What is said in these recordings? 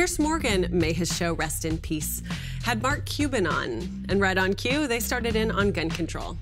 Piers Morgan, may his show rest in peace, had Mark Cuban on. And right on cue, they started in on gun control.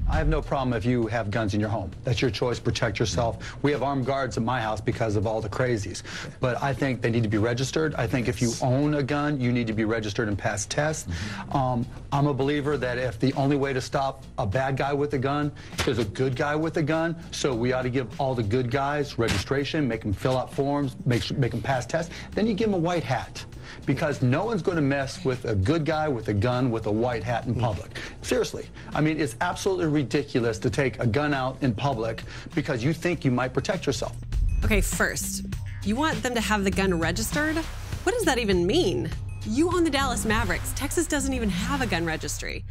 I have no problem if you have guns in your home. That's your choice, protect yourself. We have armed guards at my house because of all the crazies. But I think they need to be registered. I think if you own a gun, you need to be registered and pass tests. I'm a believer that if the only way to stop a bad guy with a gun is a good guy with a gun, so we ought to give all the good guys registration, make them fill out forms, make them pass tests, then you give them a white hat. Because no one's going to mess with a good guy with a gun with a white hat in public. Seriously. I mean, it's absolutely ridiculous to take a gun out in public because you think you might protect yourself. Okay, first, you want them to have the gun registered? What does that even mean? You own the Dallas Mavericks. Texas doesn't even have a gun registry.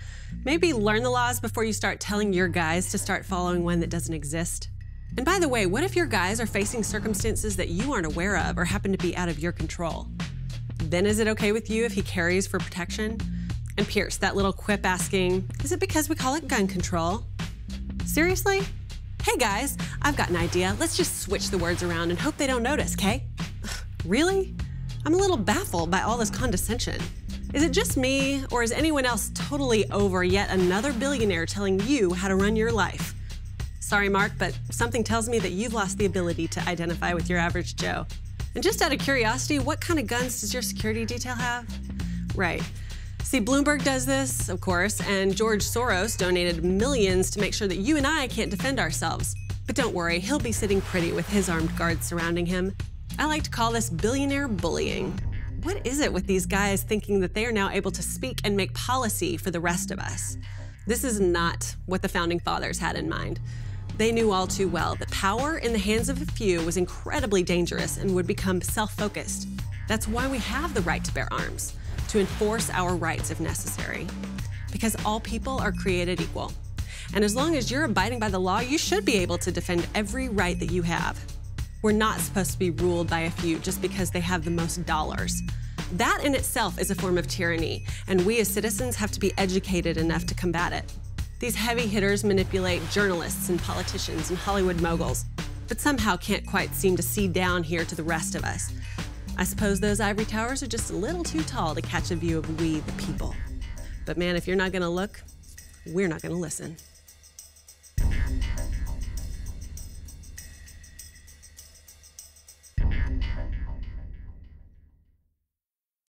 Maybe learn the laws before you start telling your guys to start following one that doesn't exist. And by the way, what if your guys are facing circumstances that you aren't aware of or happen to be out of your control? Then is it okay with you if he carries for protection? And Pierce, that little quip asking, is it because we call it gun control? Seriously? Hey guys, I've got an idea. Let's just switch the words around and hope they don't notice, okay? Really? I'm a little baffled by all this condescension. Is it just me, or is anyone else totally over yet another billionaire telling you how to run your life? Sorry, Mark, but something tells me that you've lost the ability to identify with your average Joe. And just out of curiosity, what kind of guns does your security detail have? Right. See, Bloomberg does this, of course, and George Soros donated millions to make sure that you and I can't defend ourselves. But don't worry, he'll be sitting pretty with his armed guards surrounding him. I like to call this billionaire bullying. What is it with these guys thinking that they are now able to speak and make policy for the rest of us? This is not what the Founding Fathers had in mind. They knew all too well that power in the hands of a few was incredibly dangerous and would become self-focused. That's why we have the right to bear arms, to enforce our rights if necessary. Because all people are created equal. And as long as you're abiding by the law, you should be able to defend every right that you have. We're not supposed to be ruled by a few just because they have the most dollars. That in itself is a form of tyranny, and we as citizens have to be educated enough to combat it. These heavy hitters manipulate journalists and politicians and Hollywood moguls, but somehow can't quite seem to see down here to the rest of us. I suppose those ivory towers are just a little too tall to catch a view of we, the people. But man, if you're not gonna look, we're not gonna listen.